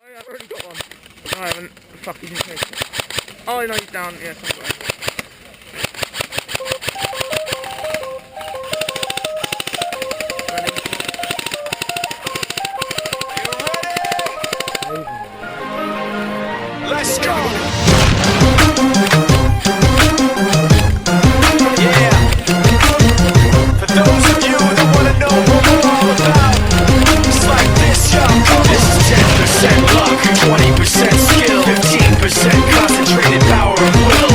Oh yeah, I've already got one. No, I haven't. Fuck, he's in case. Oh no, he's down. Yeah, somewhere. Let's go! Yeah! For those of you that wanna know what we're all about, it's like this, yo. This is 10% luck, 20% skill, 15% concentrated power of will,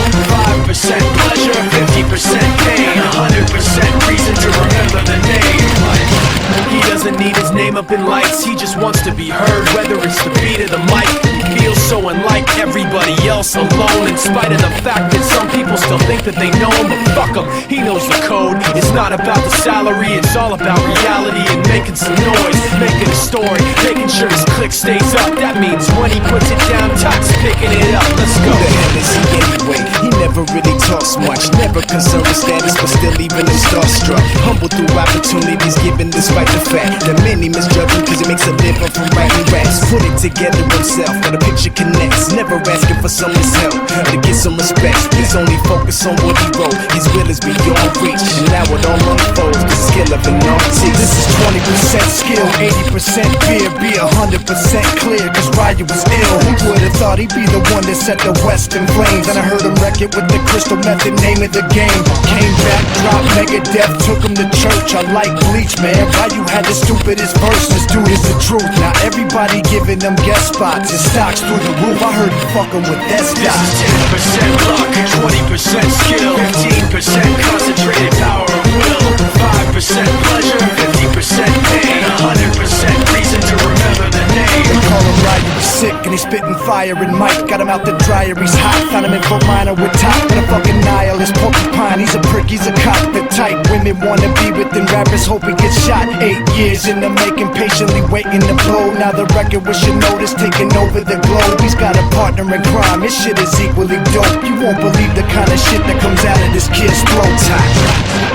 5% pleasure, 50% pain, 100% reason to remember the name. He doesn't need his name up in lights, he just wants to be heard, whether it's the beat of the mic. He feels so unlike everybody else, alone, in spite of the fact that some people still think that they know him. But fuck him, he knows the code. It's not about the salary, it's all about reality and making some noise, making a story, making sure his click stays up. That means when he puts it down, Tox picking it up. Let's go. Who the hell is he anyway? He never really talks much, never concerned with status, but still even him starstruck. Humble through opportunities given despite the fact that many misjudge him cause he makes a living from writing raps. Put it together himself, but the picture connects, never asking for someone's help to get some respect. He's only focused on what he wrote, his will is beyond reach, and now it all unfolds, the skill of an artist. This is 20% skill, 80% fear, be 100% clear, cause Ryu was ill. Who would've thought he'd be the one that set the West in flames? And I heard him wreck it with the crystal method, name of the game. Came back, dropped Megadeth, took him to church. I like Bleach, man, Ryu had the stupidest verse, this dude is the truth. Now everybody giving them guest spots, his stocks through the roof. I heard he fucking with that stock. This is 10% luck, 20% skill, 15% concentrated power of will, 5% pleasure, 50% pain, 100% reason to remember the name. They call him Ryu, he's sick and he's spitting fire. And Mike got him out the dryer, he's hot. Found him in Fort Minor with top, but a fucking nihilist porcupine. He's a prick, he's a cop. The type women wanna be with, and rappers hope he gets shot. 8 years in the making, patiently waiting to blow. Now the record with your notice taking over the globe. He's got a partner in crime, his shit is equally dope. You won't believe the kind of shit that comes out of this kid's throat.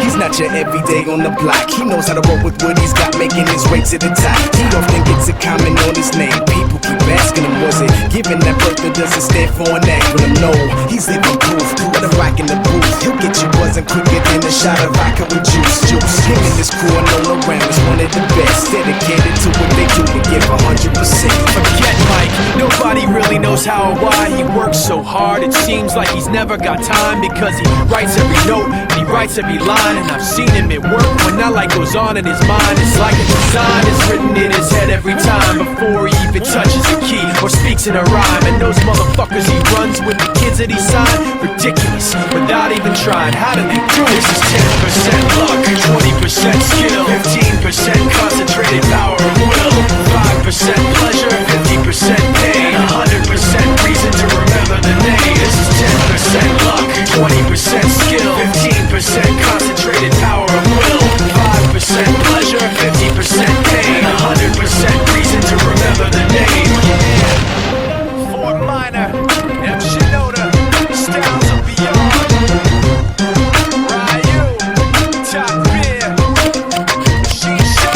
He's not your everyday on the block, he knows how to roll with what he's got, making his way to the top. He often gets a comment on his name, people keep asking him, was it given that birth that doesn't stand for an acronym? No, he's living proof, let him rock in the booth. He'll get you buzzing quicker than a shot of vodka with juice. Him and his crew and all around is one of the best, dedicated to what they do to give 100%. Forget Mike, nobody really knows how or why he works so hard. It seems like he's never got time, because he writes every note and he writes every line. And I've seen him at work when that light goes on in his mind. It's like a design is written in his head every time, before he even touches a key or speaks in a rhyme. And those motherfuckers he runs with, the kids that he signed, ridiculous, without even trying. How do they do this? This is 10% luck, 20% skill, 15% concentrated power of will, 5% pleasure, 50% pain, 100% reason to remember the name. This is 10% luck, 20% skill, 15% concentrated power of will, 5% pleasure, 50% pain, 100% reason to remember the name. Yeah. Fort Minor, M. Shinoda, styles of beyond. Ryu, top beer, Shisha.